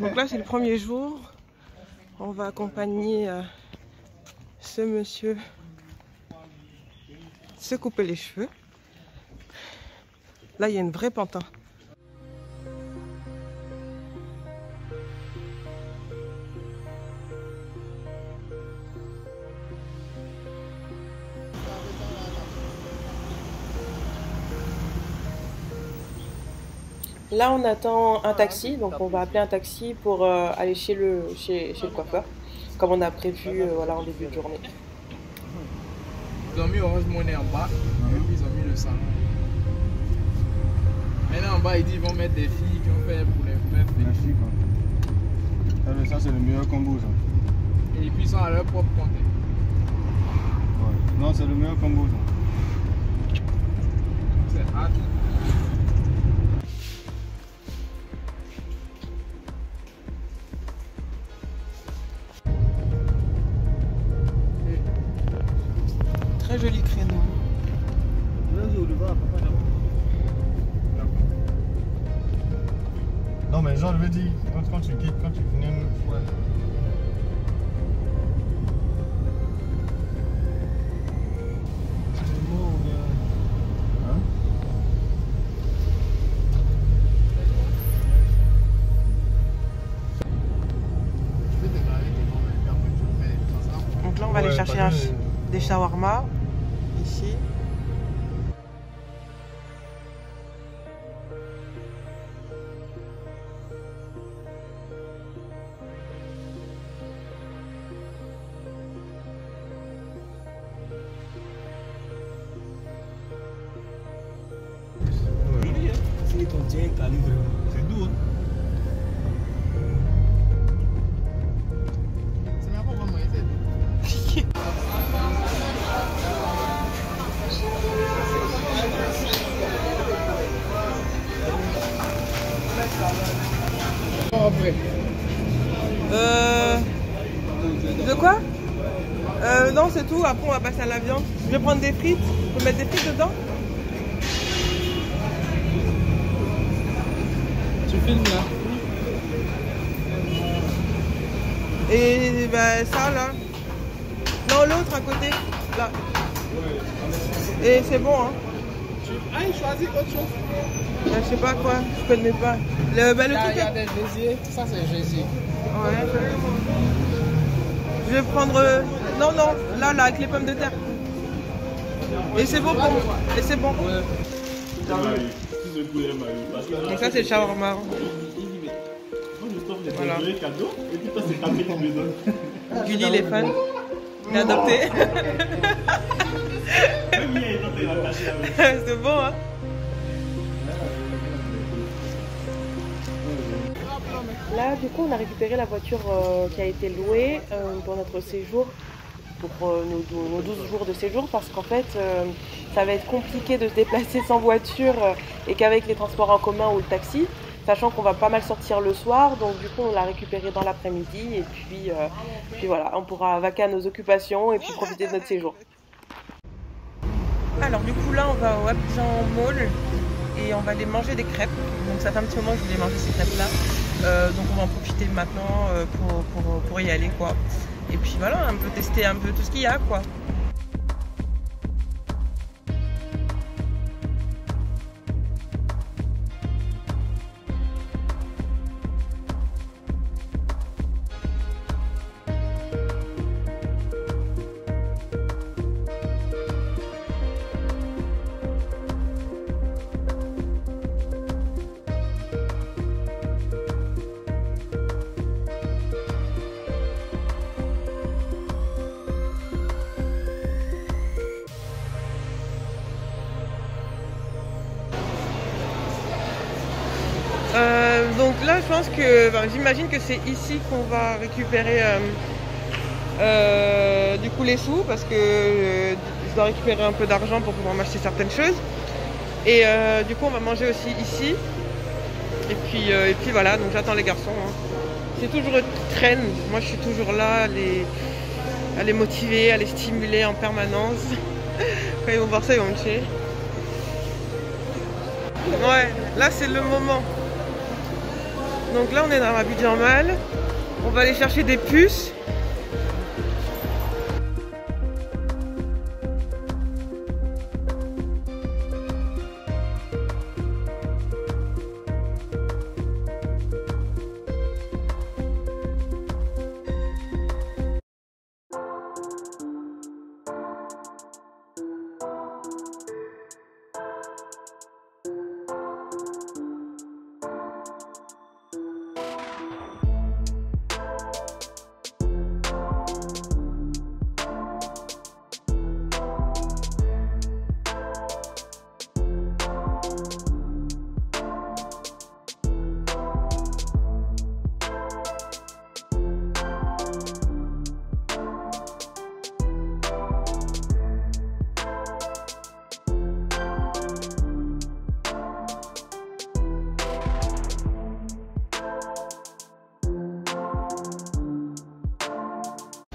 Donc là c'est le premier jour. On va accompagner ce monsieur se couper les cheveux. Là il y a une vraie pantin. Là on attend un taxi, donc on va appeler un taxi pour aller chez le coiffeur, comme on a prévu voilà, en début de journée. Ils ont mis Orange Money en bas, et puis ils ont mis le salon. Maintenant en bas ils disent qu'ils vont mettre des filles qui ont fait pour les meufs. Les filles quoi. Ça c'est le meilleur combo ça. Et puis ils sont à leur propre compte. Ouais. Non c'est le meilleur combo ça. C'est hâte. Très joli créneau. Non mais genre je veux dire, quand tu quittes, quand tu finis une fois. Donc là on va aller chercher des shawarma ici. S'il contient un calibre, c'est doux. C'est même pas vraiment été. Après. De quoi? Non c'est tout, après on va passer à la viande. Je vais prendre des frites, on peut mettre des frites dedans? Tu filmes là. Et ben ça là. Non l'autre à côté, là. Et c'est bon hein. Ah il choisit autre chose. Je sais pas quoi, je connais pas. Le truc. Il y a des gésiers, ça c'est gésier. Ouais. Je vais prendre. Non, là, avec les pommes de terre. Et c'est bon pour moi. Et c'est bon. Donc ça, c'est le shawarma. Voilà. Gulli, il est fan. Il est adopté. C'est bon, hein. Là, du coup, on a récupéré la voiture qui a été louée pour notre séjour, pour nos 12 jours de séjour, parce qu'en fait, ça va être compliqué de se déplacer sans voiture et qu'avec les transports en commun ou le taxi, sachant qu'on va pas mal sortir le soir, donc du coup, on l'a récupéré dans l'après-midi et puis voilà, on pourra vaquer à nos occupations et puis profiter de notre séjour. Alors du coup, là, on va au Abidjan Mall et on va aller manger des crêpes. Donc ça fait un petit moment que je voulais manger ces crêpes-là. Donc on va en profiter maintenant pour y aller quoi. Et puis voilà, un peu tester un peu tout ce qu'il y a quoi. Donc là je pense que, j'imagine que c'est ici qu'on va récupérer du coup les sous, parce que je dois récupérer un peu d'argent pour pouvoir m'acheter certaines choses. Et du coup on va manger aussi ici. Et puis voilà, donc j'attends les garçons. Hein. C'est toujours eux qui traînent, moi je suis toujours là à les motiver, à les stimuler en permanence. Quand ils vont voir ça, ils vont me tuer. Ouais, là c'est le moment. Donc là on est dans Abidjan Mall. On va aller chercher des puces.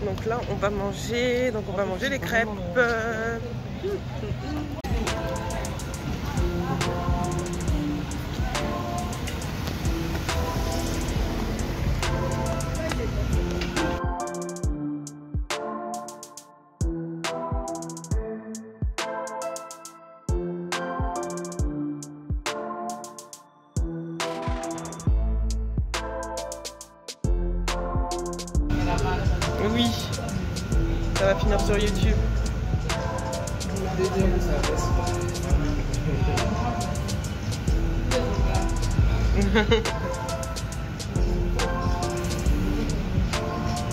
Donc là on va manger, les crêpes. Oui, ça va finir sur YouTube.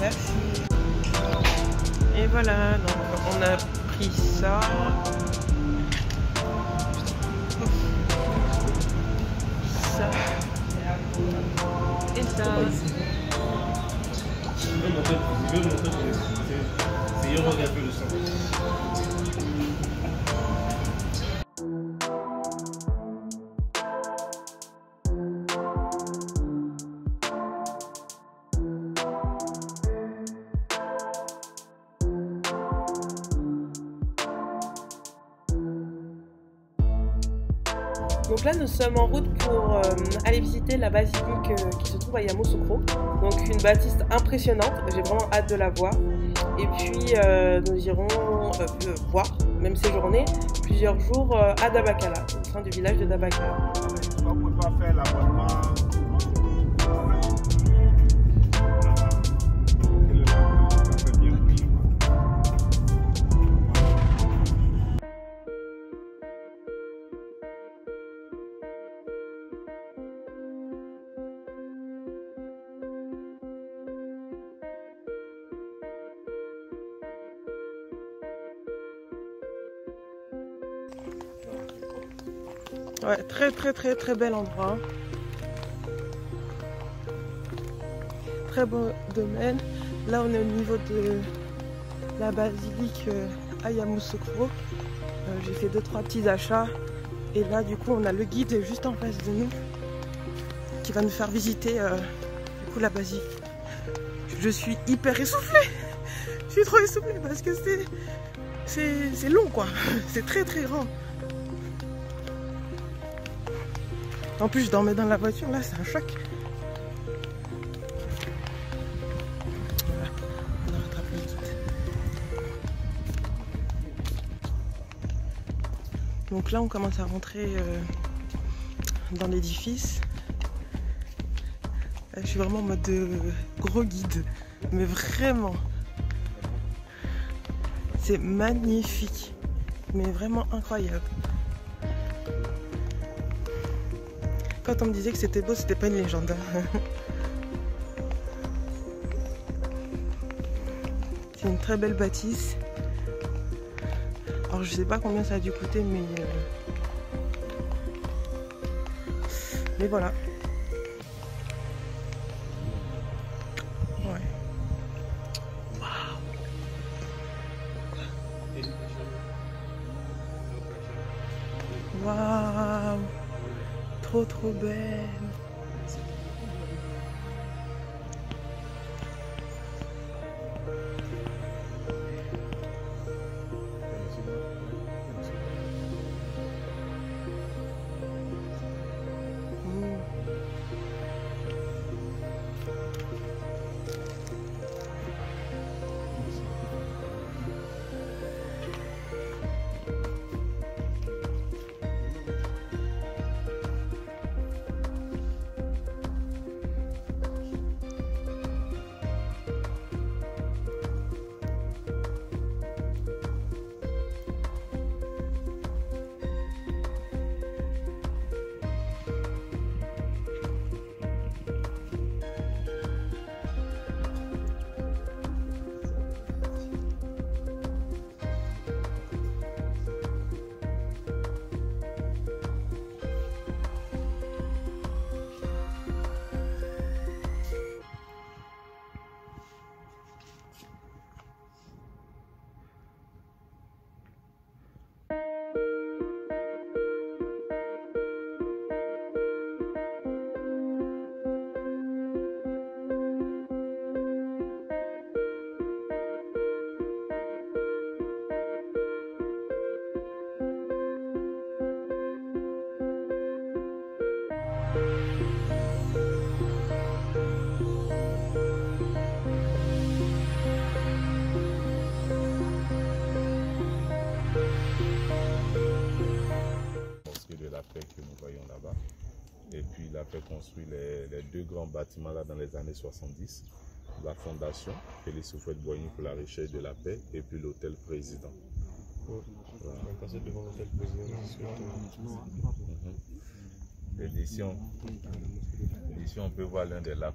Merci. Et voilà, donc on a pris ça. Ça. Et ça. Je veux montrer c'est regarder le son. Donc là nous sommes en route pour aller visiter la basilique qui se trouve à Yamoussoukro. Donc une bâtisse impressionnante, j'ai vraiment hâte de la voir. Et puis nous irons voir, même séjourner, plusieurs jours à Dabakala, au sein du village de Dabakala. On ne peut pas faire l'abonnement. Ouais, très bel endroit. Très beau domaine. Là on est au niveau de la basilique à Yamoussoukro. J'ai fait 2-3 petits achats. Et là du coup on a le guide juste en face de nous qui va nous faire visiter du coup la basilique. Je suis hyper essoufflée. Je suis trop essoufflée parce que c'est long quoi. C'est très grand. En plus, je dormais dans la voiture, là, c'est un choc. Voilà, on a rattrapé le guide. Donc là, on commence à rentrer dans l'édifice. Je suis vraiment en mode gros guide, mais vraiment. C'est magnifique, mais vraiment incroyable. Quand on me disait que c'était beau, c'était pas une légende. C'est une très belle bâtisse. Alors je sais pas combien ça a dû coûter, mais voilà. Ouais. Waouh. Waouh. Trop belle. Voilà. Et puis il a fait construire les deux grands bâtiments là dans les années 70. La fondation, Félix Houphouët-Boigny pour la recherche de la paix, et puis l'hôtel président. Voilà. Devant l'hôtel président. Et d'ici on peut voir l'un des lacs.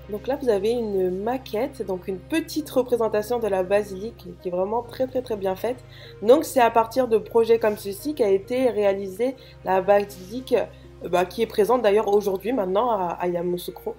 Donc là, vous avez une maquette, donc une petite représentation de la basilique qui est vraiment très bien faite. Donc c'est à partir de projets comme ceci qu'a été réalisée la basilique qui est présente d'ailleurs aujourd'hui maintenant à Yamoussoukro.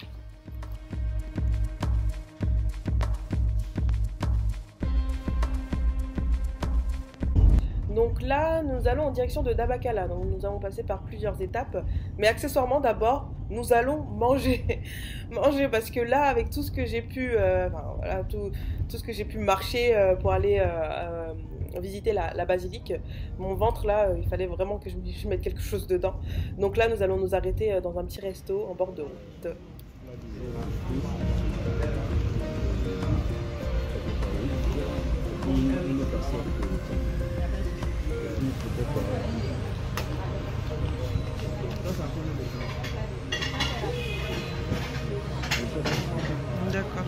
Donc là, nous allons en direction de Dabakala. Donc nous allons passer par plusieurs étapes. Mais accessoirement, d'abord, nous allons manger. Manger parce que là, avec tout ce que j'ai pu, tout ce que j'ai pu marcher pour aller visiter la basilique, mon ventre là, il fallait vraiment que je mette quelque chose dedans. Donc là, nous allons nous arrêter dans un petit resto en bord de route. D'accord.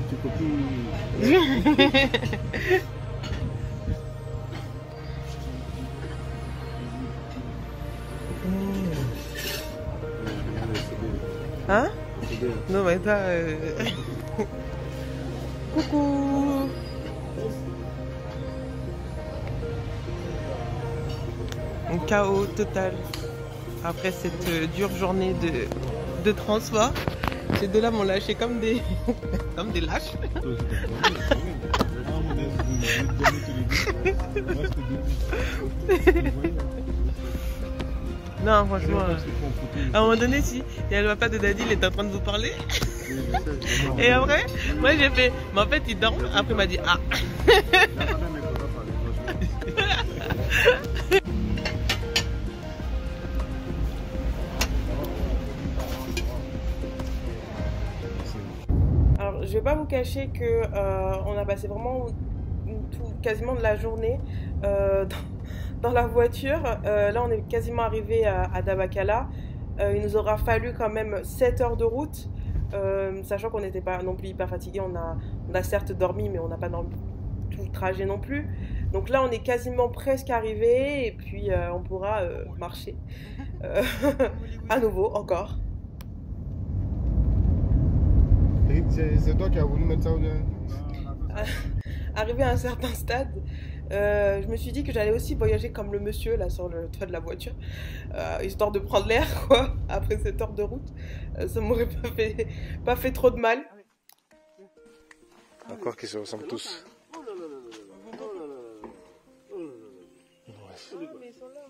Tu copies. Hein? Non mais ça... Coucou. Un chaos total après cette dure journée de transport. Ces deux-là m'ont lâché comme des comme des lâches. Non, franchement, à un moment donné, si il y a le papa de Daddy, il était en train de vous parler. Et après, moi j'ai fait, mais en fait il dort. Après il m'a dit ah. Alors je vais pas vous cacher que on a passé vraiment quasiment de la journée dans la voiture. Là on est quasiment arrivé à Dabakala. Il nous aura fallu quand même 7 heures de route. Sachant qu'on n'était pas non plus hyper fatigué, on a certes dormi, mais on n'a pas dormi tout le trajet non plus. Donc là, on est quasiment presque arrivé, et puis on pourra marcher à nouveau, encore. C'est toi qui as voulu mettre ça ou bien? Arrivé à un certain stade, je me suis dit que j'allais aussi voyager comme le monsieur là sur le toit de la voiture, histoire de prendre l'air quoi, après 7 heures de route. Ça m'aurait pas fait trop de mal. Encore qu'ils se ressemblent tous. Mais ils sont là.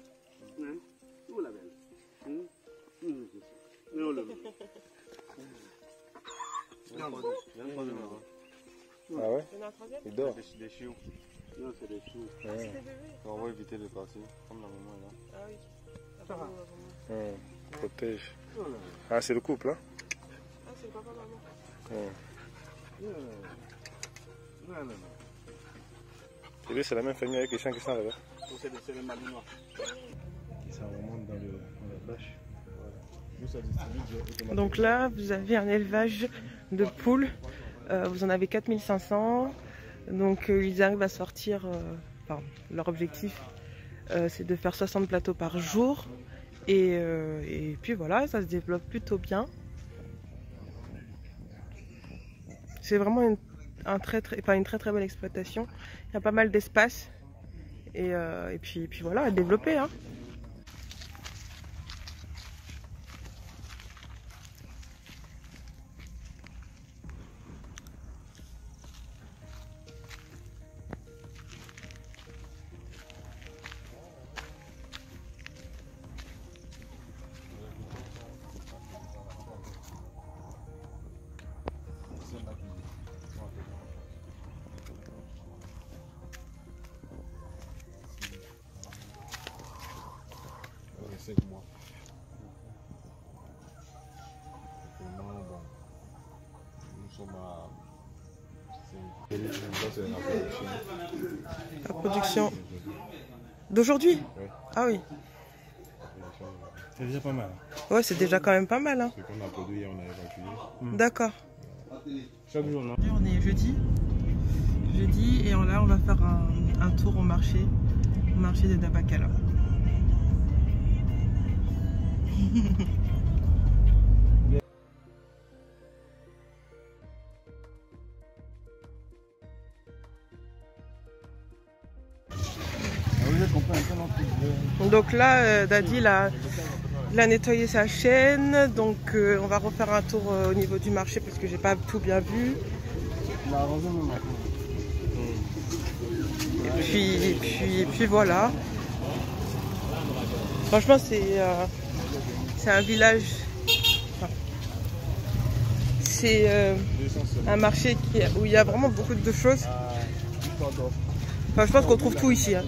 Ah ouais? Il y en a un troisième? Il dort. C'est des chiots. Non, c'est des chiots. C'est des bébés. On va éviter de partir, comme la maman là. Ah oui. Ça va. Protège. Ah, c'est le couple, hein? Ah, c'est le papa maman. Et lui, c'est la même famille avec les chiens qui sont là-bas. C'est les malinois. Ça remonte dans la bâche. Donc là, vous avez un élevage de poules. Vous en avez 4500. Donc ils arrivent à sortir, leur objectif c'est de faire 60 plateaux par jour. Et puis voilà, ça se développe plutôt bien. C'est vraiment une très belle exploitation. Il y a pas mal d'espace. Et puis voilà, à développer. Hein. sommes à... La production d'aujourd'hui? Ouais. Ah oui. C'est déjà pas mal. Ouais, c'est déjà quand même pas mal. Hein. Ce qu'on a produit hier, on a évacué. D'accord. Chaque jour, non? On est jeudi. Jeudi et là on va faire un tour au marché de Dabakala. Donc là, Dadi il a nettoyé sa chaîne, donc on va refaire un tour au niveau du marché parce que j'ai pas tout bien vu. Et puis voilà. Franchement, c'est un village. Enfin, c'est un marché où il y a vraiment beaucoup de choses. Enfin, je pense qu'on trouve tout ici. Hein.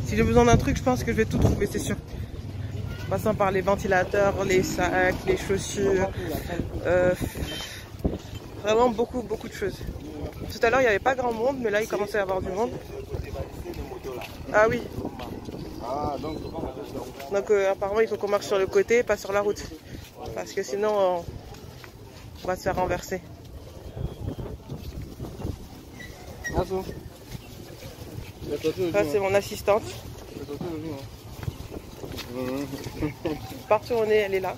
Si j'ai besoin d'un truc, je pense que je vais tout trouver, c'est sûr. En passant par les ventilateurs, les sacs, les chaussures. Vraiment beaucoup de choses. Tout à l'heure, il n'y avait pas grand monde, mais là, il commençait à y avoir du monde. Ah oui. Donc apparemment, il faut qu'on marche sur le côté, pas sur la route. Parce que sinon, on va se faire renverser. Ça, c'est mon assistante. Partout où on est, elle est là.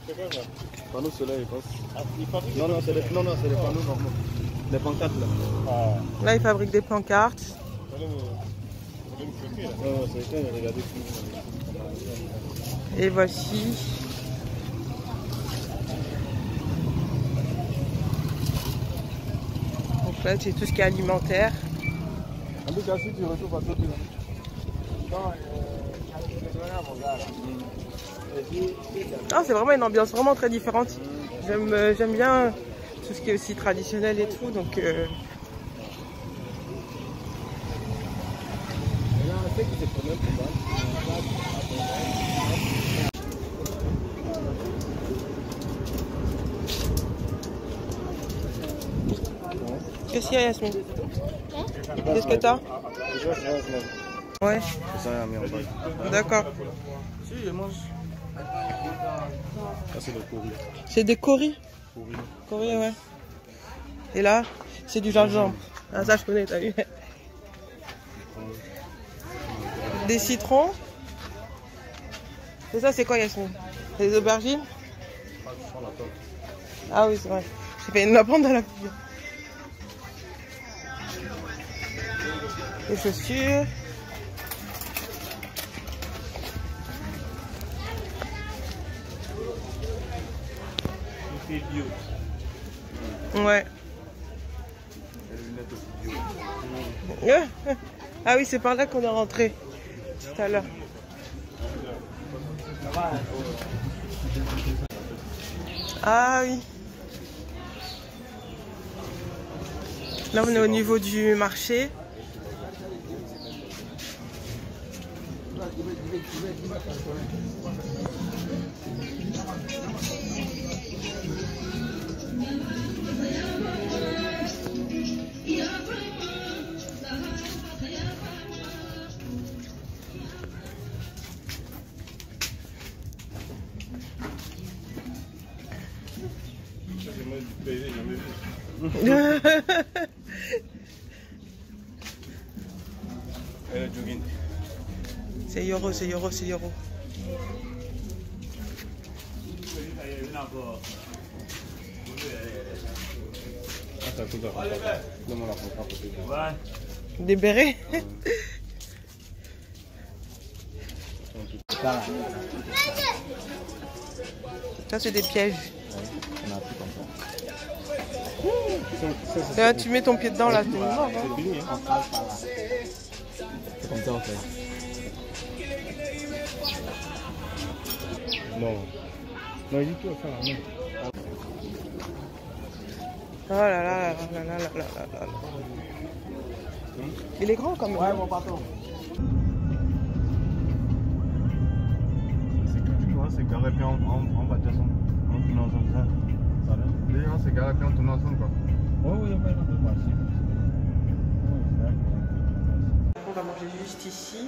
Panneau solaire, il passe. Non, c'est les panneaux normaux. Les pancartes là. Là, il fabrique des pancartes. Et voici. Donc là, c'est tout ce qui est alimentaire. Ah, c'est vraiment une ambiance vraiment très différente. J'aime bien tout ce qui est aussi traditionnel et tout, donc Qu'est-ce qu'il y a, Yasmine? Qu'est-ce que t'as? Ouais. C'est ça, mis en bague. D'accord. Si, je mange. Ça, c'est le curry. C'est des coris? Coris, ouais. Et là, c'est du gingembre. Ah, ça, je connais, t'as vu? Des citrons. Et ça, c'est quoi, Yasmine? Des aubergines? Ah oui, c'est vrai. J'ai fait une lapande dans la figure. Les chaussures. Ouais. Ah oui, c'est par là qu'on est rentré tout à l'heure. Ah oui. Là, on est au niveau du marché. C'est euro, c'est euro, c'est euro. Des bérets. Ça, c'est des pièges. Là, tu mets ton pied dedans, là, t'es mort. C'est comme ça, en fait. Non. Non, il dit tout à faire la main. Oh là là là là là là là là. Il est grand quand même. Ouais, mon patron. C'est carré, puis on va descendre. On tourne ensemble, ça. Les gens, c'est carré, puis on tourne ensemble, quoi. On va manger juste ici.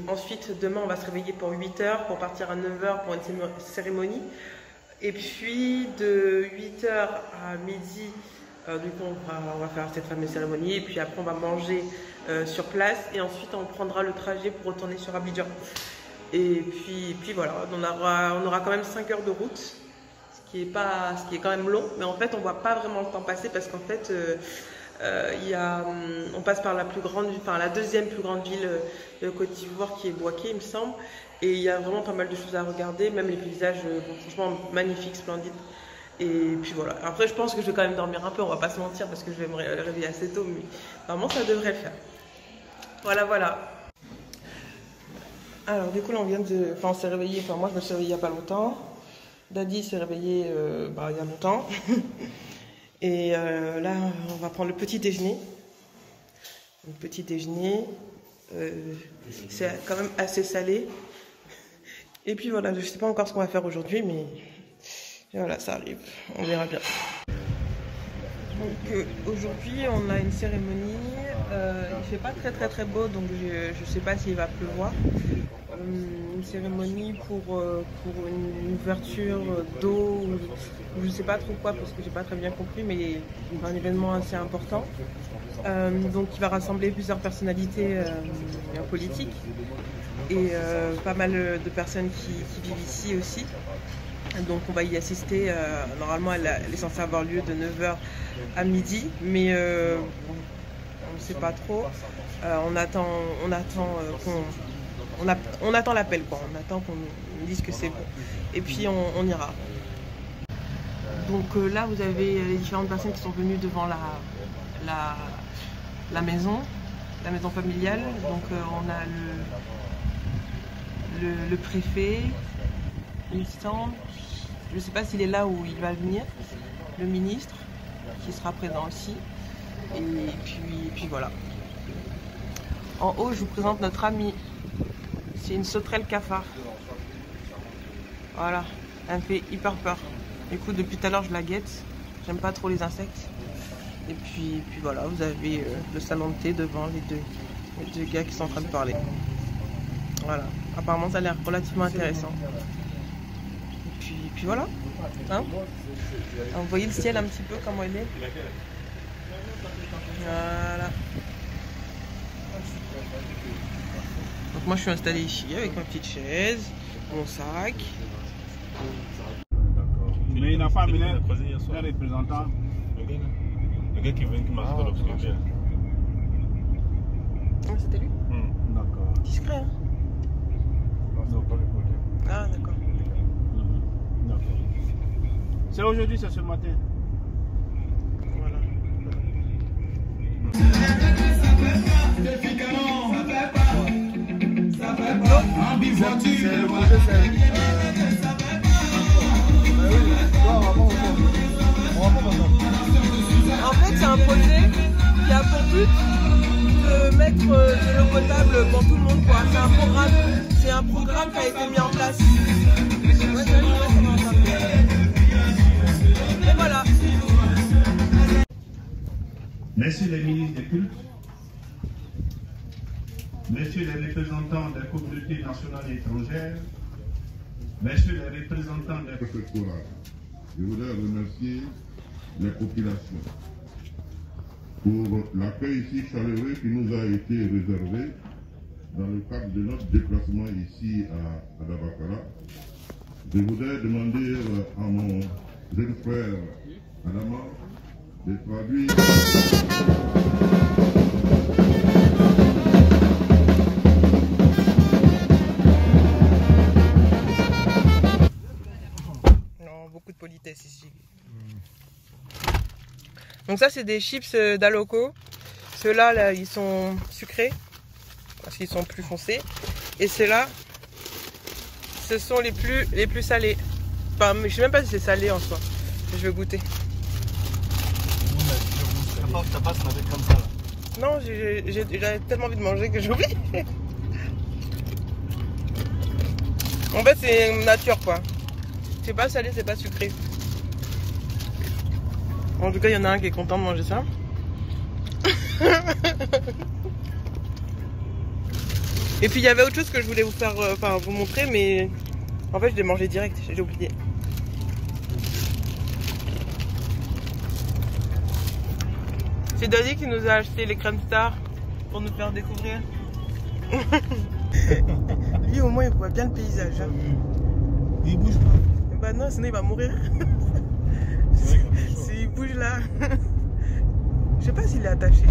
Ensuite, demain, on va se réveiller pour 8 h pour partir à 9 h pour une cérémonie. Et puis, de 8 h à midi, du coup, on va faire cette fameuse cérémonie. Et puis après, on va manger sur place. Et ensuite, on prendra le trajet pour retourner sur Abidjan. Et puis voilà, on aura quand même 5 heures de route. Ce qui est quand même long. Mais en fait, on ne voit pas vraiment le temps passer parce qu'en fait... on passe par la deuxième plus grande ville de Côte d'Ivoire qui est Bouaké, il me semble, et il y a vraiment pas mal de choses à regarder, même les paysages, franchement magnifiques, splendides. Et puis voilà. Après, je pense que je vais quand même dormir un peu, on va pas se mentir parce que je vais me réveiller assez tôt, mais vraiment ça devrait le faire. Voilà. Alors du coup là on s'est réveillé, moi je me suis réveillée il y a pas longtemps. Daddy s'est réveillé il y a longtemps. Et là, on va prendre le petit déjeuner. Le petit déjeuner, c'est quand même assez salé. Et puis voilà, je ne sais pas encore ce qu'on va faire aujourd'hui, mais voilà, ça arrive. On verra bien. Donc aujourd'hui, on a une cérémonie. Il fait pas très beau, donc je ne sais pas s'il va pleuvoir. Une cérémonie pour une ouverture d'eau, je ne sais pas trop quoi parce que j'ai pas très bien compris, mais un événement assez important. Donc il va rassembler plusieurs personnalités politiques et pas mal de personnes qui vivent ici aussi. Donc on va y assister. Normalement elle est censée avoir lieu de 9 h à midi, mais on ne sait pas trop. On attend l'appel, quoi. On attend qu'on nous dise que c'est bon. Et puis on ira. Donc là, vous avez les différentes personnes qui sont venues devant la maison familiale. Donc on a le préfet, il semble. Je ne sais pas s'il est là ou il va venir. Le ministre qui sera présent aussi. Et puis voilà. En haut, je vous présente notre amie. C'est une sauterelle cafard. Voilà, elle me fait hyper peur. Écoute, depuis tout à l'heure, je la guette. J'aime pas trop les insectes. Et puis voilà, vous avez le salon de thé devant les deux gars qui sont en train de parler. Voilà, apparemment ça a l'air relativement intéressant. Et puis voilà. Hein, vous voyez le ciel un petit peu comment il est. Voilà. Donc moi je suis installée ici avec ma petite chaise, mon sac. Mais il n'a pas amené un représentant. Le gars qui vient qui m'a fait l'obscurité. Ah, c'était lui? D'accord. Discret, hein? Non, pas le côté. Ah, d'accord. D'accord. C'est aujourd'hui, c'est ce matin. Voilà. En fait, c'est un projet qui a pour but de mettre de l'eau potable pour tout le monde, quoi. C'est un programme qui a été mis en place. Et voilà. Messieurs les ministres des cultes, messieurs les représentants des communautés nationales et étrangères, messieurs les représentants des... Je voudrais remercier les populations pour l'accueil ici chaleureux qui nous a été réservé dans le cadre de notre déplacement ici à Dabakara. Je voudrais demander à mon jeune frère Adama de traduire. Non, beaucoup de politesse ici. Donc ça c'est des chips d'Aloco. Ceux-là là, ils sont sucrés parce qu'ils sont plus foncés. Et ceux-là, ce sont les plus salés. Enfin, je sais même pas si c'est salé en soi. Je vais goûter. T'as pas ce matin comme ça là. Non, j'avais tellement envie de manger que j'oublie. En fait c'est nature quoi. C'est pas salé, c'est pas sucré. En tout cas, il y en a un qui est content de manger ça. Et puis il y avait autre chose que je voulais vous faire, vous montrer, mais en fait je l'ai mangé direct, j'ai oublié. C'est Daddy qui nous a acheté les crèmes Star pour nous faire découvrir. Lui au moins il voit bien le paysage. Hein. Il bouge pas. Bah non, sinon il va mourir. S'il bouge là. Je sais pas s'il est attaché.